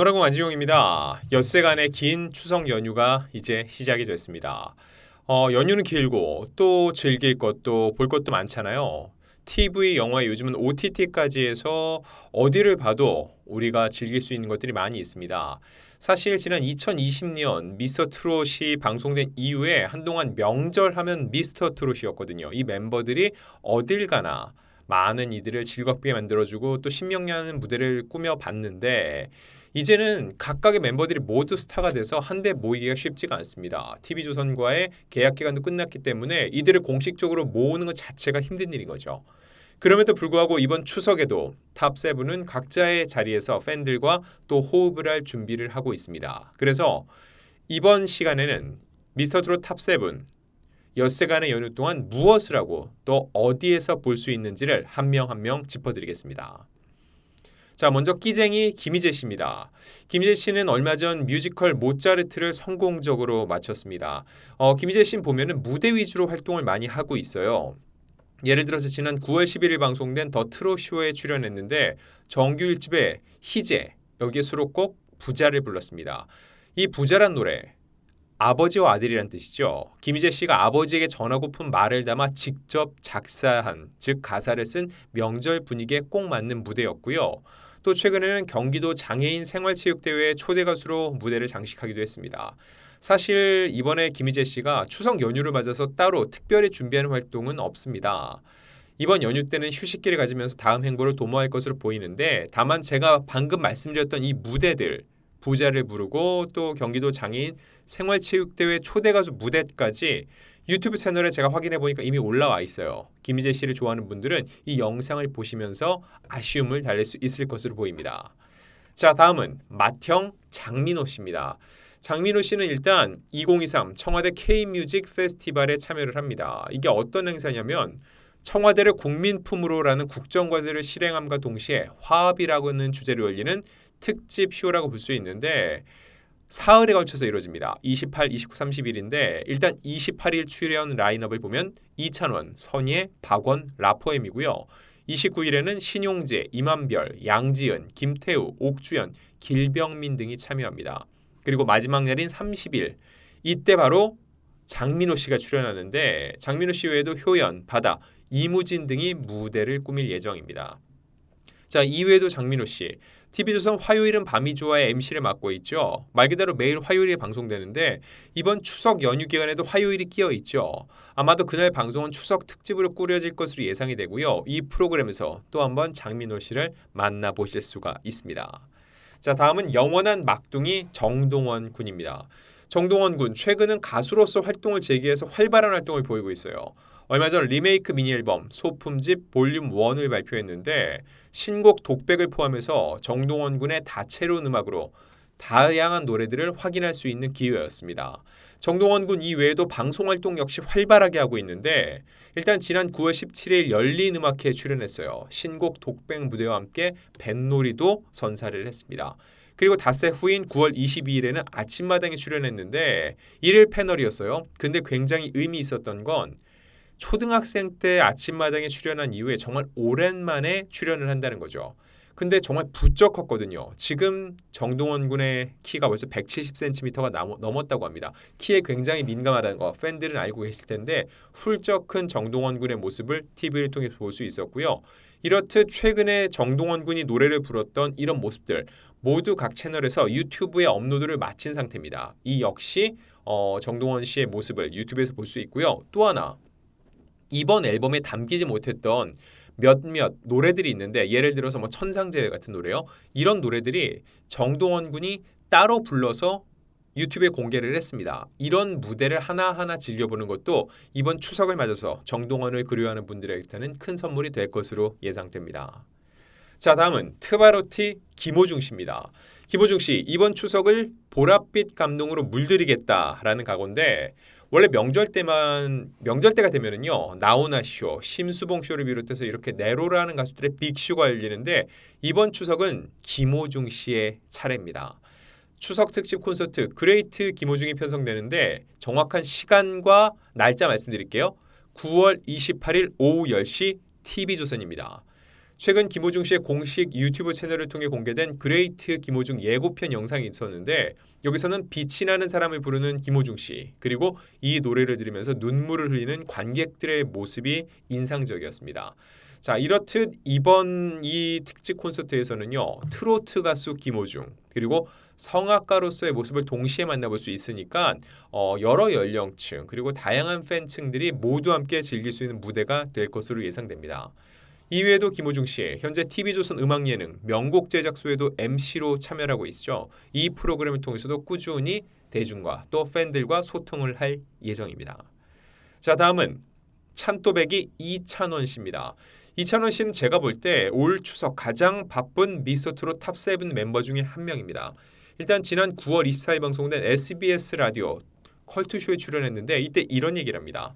아무라고 안지용입니다. 엿새간의 긴 추석 연휴가 이제 시작이 됐습니다. 연휴는 길고 또 즐길 것도 볼 것도 많잖아요. TV, 영화, 요즘은 OTT까지 해서 어디를 봐도 우리가 즐길 수 있는 것들이 많이 있습니다. 사실 지난 2020년 미스터 트롯이 방송된 이후에 한동안 명절하면 미스터 트롯이었거든요. 이 멤버들이 어딜 가나 많은 이들을 즐겁게 만들어주고 또 신명나는 무대를 꾸며봤는데 이제는 각각의 멤버들이 모두 스타가 돼서 한데 모이기가 쉽지가 않습니다. TV조선과의 계약 기간도 끝났기 때문에 이들을 공식적으로 모으는 것 자체가 힘든 일인 거죠. 그럼에도 불구하고 이번 추석에도 탑세븐은 각자의 자리에서 팬들과 또 호흡을 할 준비를 하고 있습니다. 그래서 이번 시간에는 미스터 트롯 탑세븐 엿새간의 연휴 동안 무엇을 하고 또 어디에서 볼 수 있는지를 한 명 한 명 짚어드리겠습니다. 자, 먼저 끼쟁이 김희재 씨입니다. 김희재 씨는 얼마 전 뮤지컬 모차르트를 성공적으로 마쳤습니다. 김희재 씨는 보면은 무대 위주로 활동을 많이 하고 있어요. 예를 들어서 지난 9월 11일 방송된 더 트롯 쇼에 출연했는데 정규 1집의 희재 여기에 수록곡 부자를 불렀습니다. 이 부자란 노래 아버지와 아들이란 뜻이죠. 김희재 씨가 아버지에게 전하고픈 말을 담아 직접 작사한 즉 가사를 쓴 명절 분위기에 꼭 맞는 무대였고요. 또 최근에는 경기도 장애인 생활체육대회 초대 가수로 무대를 장식하기도 했습니다. 사실 이번에 김희재 씨가 추석 연휴를 맞아서 따로 특별히 준비하는 활동은 없습니다. 이번 연휴 때는 휴식기를 가지면서 다음 행보를 도모할 것으로 보이는데 다만 제가 방금 말씀드렸던 이 무대들 부자를 부르고 또 경기도 장애인 생활체육대회 초대 가수 무대까지 유튜브 채널에 제가 확인해 보니까 이미 올라와 있어요. 김희재 씨를 좋아하는 분들은 이 영상을 보시면서 아쉬움을 달랠 수 있을 것으로 보입니다. 자, 다음은 맏형 장민호 씨입니다. 장민호 씨는 일단 2023 청와대 K뮤직 페스티벌에 참여를 합니다. 이게 어떤 행사냐면 청와대를 국민품으로라는 국정과제를 실행함과 동시에 화합이라고는 주제로 열리는 특집 쇼라고 볼 수 있는데 사흘에 걸쳐서 이루어집니다. 28, 29, 30일인데 일단 28일 출연 라인업을 보면 이찬원, 선예, 박원, 라포엠이고요. 29일에는 신용재, 임한별, 양지은, 김태우, 옥주연, 길병민 등이 참여합니다. 그리고 마지막 날인 30일 이때 바로 장민호 씨가 출연하는데 장민호 씨 외에도 효연, 바다, 이무진 등이 무대를 꾸밀 예정입니다. 자, 이외에도 장민호 씨 TV조선 화요일은 밤이 좋아의 MC를 맡고 있죠. 말 그대로 매일 화요일에 방송되는데 이번 추석 연휴 기간에도 화요일이 끼어 있죠. 아마도 그날 방송은 추석 특집으로 꾸려질 것으로 예상이 되고요. 이 프로그램에서 또 한번 장민호 씨를 만나보실 수가 있습니다. 자, 다음은 영원한 막둥이 정동원 군입니다. 정동원 군 최근은 가수로서 활동을 재개해서 활발한 활동을 보이고 있어요. 얼마 전 리메이크 미니 앨범 소품집 볼륨 1을 발표했는데 신곡 독백을 포함해서 정동원 군의 다채로운 음악으로 다양한 노래들을 확인할 수 있는 기회였습니다. 정동원 군 이외에도 방송 활동 역시 활발하게 하고 있는데 일단 지난 9월 17일 열린 음악회에 출연했어요. 신곡 독백 무대와 함께 뱃놀이도 선사를 했습니다. 그리고 닷새 후인 9월 22일에는 아침마당에 출연했는데 일일 패널이었어요. 근데 굉장히 의미 있었던 건 초등학생 때 아침마당에 출연한 이후에 정말 오랜만에 출연을 한다는 거죠. 근데 정말 부쩍 컸거든요. 지금 정동원 군의 키가 벌써 170cm가 넘었다고 합니다. 키에 굉장히 민감하다는 거 팬들은 알고 계실 텐데 훌쩍 큰 정동원 군의 모습을 TV를 통해 볼 수 있었고요. 이렇듯 최근에 정동원 군이 노래를 불렀던 이런 모습들 모두 각 채널에서 유튜브에 업로드를 마친 상태입니다. 이 역시 정동원 씨의 모습을 유튜브에서 볼 수 있고요. 또 하나 이번 앨범에 담기지 못했던 몇몇 노래들이 있는데 예를 들어서 뭐 천상제외 같은 노래요. 이런 노래들이 정동원 군이 따로 불러서 유튜브에 공개를 했습니다. 이런 무대를 하나하나 즐겨보는 것도 이번 추석을 맞아서 정동원을 그리워하는 분들에게는 큰 선물이 될 것으로 예상됩니다. 자, 다음은 트바로티 김호중 씨입니다. 김호중 씨 이번 추석을 보랏빛 감동으로 물들이겠다라는 각오인데 원래 명절 때가 되면은요 나훈아 쇼, 심수봉 쇼를 비롯해서 이렇게 내로라는 가수들의 빅쇼가 열리는데 이번 추석은 김호중 씨의 차례입니다. 추석 특집 콘서트 그레이트 김호중이 편성되는데 정확한 시간과 날짜 말씀드릴게요. 9월 28일 오후 10시 TV조선입니다. 최근 김호중 씨의 공식 유튜브 채널을 통해 공개된 그레이트 김호중 예고편 영상이 있었는데 여기서는 빛이 나는 사람을 부르는 김호중 씨 그리고 이 노래를 들으면서 눈물을 흘리는 관객들의 모습이 인상적이었습니다. 자, 이렇듯 이번 이 특집 콘서트에서는요. 트로트 가수 김호중 그리고 성악가로서의 모습을 동시에 만나볼 수 있으니까 여러 연령층 그리고 다양한 팬층들이 모두 함께 즐길 수 있는 무대가 될 것으로 예상됩니다. 이외에도 김호중 씨 현재 TV조선 음악 예능 명곡 제작소에도 MC로 참여하고 있죠. 이 프로그램을 통해서도 꾸준히 대중과 또 팬들과 소통을 할 예정입니다. 자, 다음은 찬또배기 이찬원 씨입니다. 이찬원 씨는 제가 볼 때 올 추석 가장 바쁜 미스터트롯 탑7 멤버 중에 한 명입니다. 일단 지난 9월 24일 방송된 SBS 라디오 컬투쇼에 출연했는데 이때 이런 얘기를 합니다.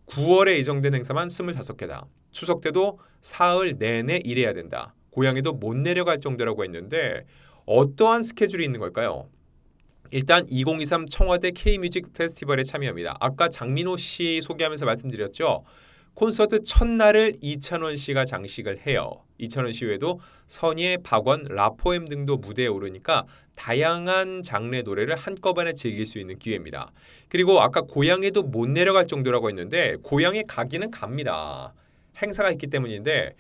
9월에 예정된 행사만 25개다. 추석 때도 사흘 내내 일해야 된다. 고향에도 못 내려갈 정도라고 했는데 어떠한 스케줄이 있는 걸까요? 일단 2023 청와대 K뮤직 페스티벌에 참여합니다. 아까 장민호 씨 소개하면서 말씀드렸죠. 콘서트 첫날을 이찬원 씨가 장식을 해요. 이찬원 씨 외에도 선예, 박원, 라포엠 등도 무대에 오르니까 다양한 장르의 노래를 한꺼번에 즐길 수 있는 기회입니다. 그리고 아까 고향에도 못 내려갈 정도라고 했는데 고향에 가기는 갑니다. 행사가 있기 때문인데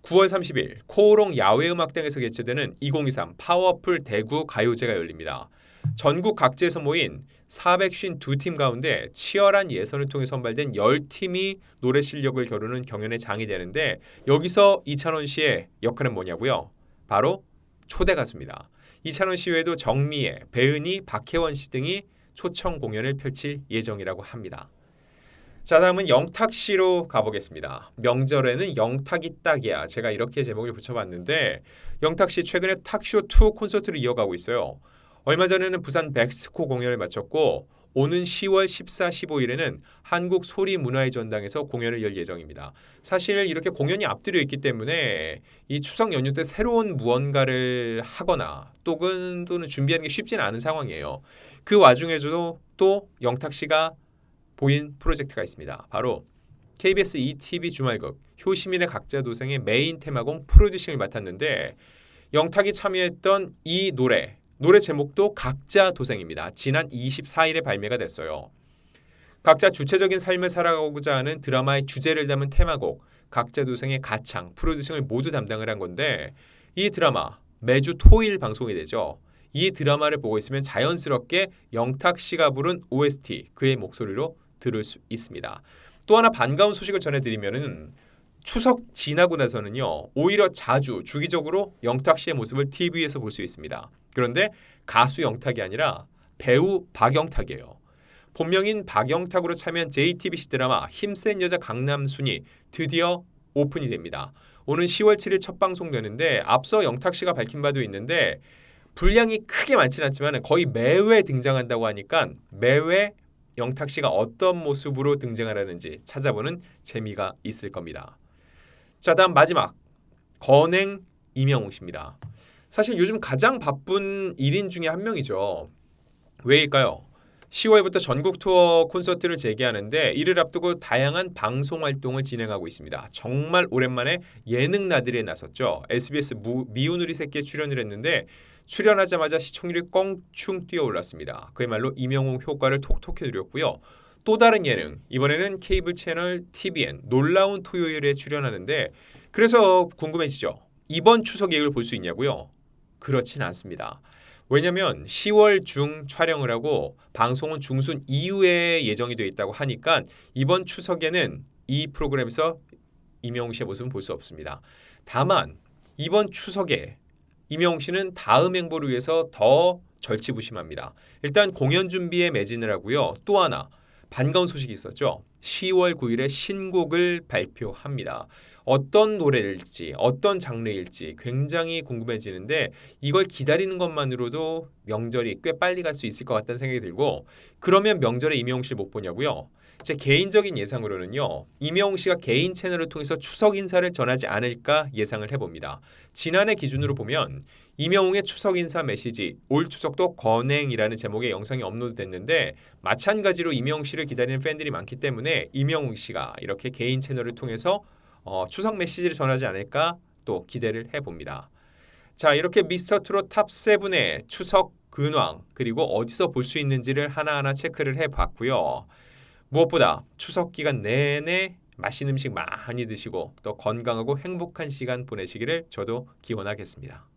9월 30일 코오롱 야외음악당에서 개최되는 2023 파워풀 대구 가요제가 열립니다. 전국 각지에서 모인 452팀 가운데 치열한 예선을 통해 선발된 10팀이 노래 실력을 겨루는 경연의 장이 되는데 여기서 이찬원 씨의 역할은 뭐냐고요? 바로 초대 가수입니다. 이찬원 씨 외에도 정미애, 배은희, 박혜원 씨 등이 초청 공연을 펼칠 예정이라고 합니다. 자, 다음은 영탁 씨로 가보겠습니다. 명절에는 영탁이 딱이야. 제가 이렇게 제목을 붙여봤는데 영탁 씨 최근에 탁쇼2 콘서트를 이어가고 있어요. 얼마 전에는 부산 백스코 공연을 마쳤고 오는 10월 14, 15일에는 한국 소리문화의 전당에서 공연을 열 예정입니다. 사실 이렇게 공연이 앞뒤로 있기 때문에 이 추석 연휴 때 새로운 무언가를 하거나 또는 준비하는 게 쉽지는 않은 상황이에요. 그 와중에도 또 영탁 씨가 보인 프로젝트가 있습니다. 바로 KBS ETV 주말극 효시민의 각자도생의 메인 테마곡 프로듀싱을 맡았는데 영탁이 참여했던 이 노래 제목도 각자도생입니다. 지난 24일에 발매가 됐어요. 각자 주체적인 삶을 살아가고자 하는 드라마의 주제를 담은 테마곡 각자도생의 가창, 프로듀싱을 모두 담당을 한 건데 이 드라마 매주 토요일 방송이 되죠. 이 드라마를 보고 있으면 자연스럽게 영탁 씨가 부른 OST 그의 목소리로 들을 수 있습니다. 또 하나 반가운 소식을 전해드리면은 추석 지나고 나서는요 오히려 자주 주기적으로 영탁 씨의 모습을 TV에서 볼 수 있습니다. 그런데 가수 영탁이 아니라 배우 박영탁이에요. 본명인 박영탁으로 참여한 JTBC 드라마 힘센 여자 강남순이 드디어 오픈이 됩니다. 오는 10월 7일 첫 방송되는데 앞서 영탁 씨가 밝힌 바도 있는데 분량이 크게 많지는 않지만 거의 매회 등장한다고 하니까 매회 영탁 씨가 어떤 모습으로 등장을 하는지 찾아보는 재미가 있을 겁니다. 자, 다음 마지막 건행 이명웅 씨입니다. 사실 요즘 가장 바쁜 1인 중에 한 명이죠. 왜일까요? 10월부터 전국 투어 콘서트를 재개하는데 이를 앞두고 다양한 방송 활동을 진행하고 있습니다. 정말 오랜만에 예능 나들이에 나섰죠. SBS 미운 우리 새끼에 출연을 했는데 출연하자마자 시청률이 껑충 뛰어올랐습니다. 그야말로 이명웅 효과를 톡톡히 누렸고요. 또 다른 예능, 이번에는 케이블 채널 TVN 놀라운 토요일에 출연하는데 그래서 궁금해지죠. 이번 추석 예고를 볼 수 있냐고요? 그렇진 않습니다. 왜냐하면 10월 중 촬영을 하고 방송은 중순 이후에 예정이 되어 있다고 하니까 이번 추석에는 이 프로그램에서 이명웅 씨의 모습은 볼 수 없습니다. 다만 이번 추석에 이명웅 씨는 다음 행보를 위해서 더 절치부심합니다. 일단 공연 준비에 매진을 하고요. 또 하나 반가운 소식이 있었죠. 10월 9일에 신곡을 발표합니다. 어떤 노래일지 어떤 장르일지 굉장히 궁금해지는데 이걸 기다리는 것만으로도 명절이 꽤 빨리 갈 수 있을 것 같다는 생각이 들고 그러면 명절에 이명웅 씨를 못 보냐고요? 제 개인적인 예상으로는요. 이명웅 씨가 개인 채널을 통해서 추석 인사를 전하지 않을까 예상을 해봅니다. 지난해 기준으로 보면 이명웅의 추석 인사 메시지 올 추석도 건행이라는 제목의 영상이 업로드됐는데 마찬가지로 이명웅 씨를 기다리는 팬들이 많기 때문에 이명웅 씨가 이렇게 개인 채널을 통해서 추석 메시지를 전하지 않을까 또 기대를 해봅니다. 자, 이렇게 미스터 트롯 탑 7의 추석 근황 그리고 어디서 볼 수 있는지를 하나하나 체크를 해봤고요. 무엇보다 추석 기간 내내 맛있는 음식 많이 드시고 또 건강하고 행복한 시간 보내시기를 저도 기원하겠습니다.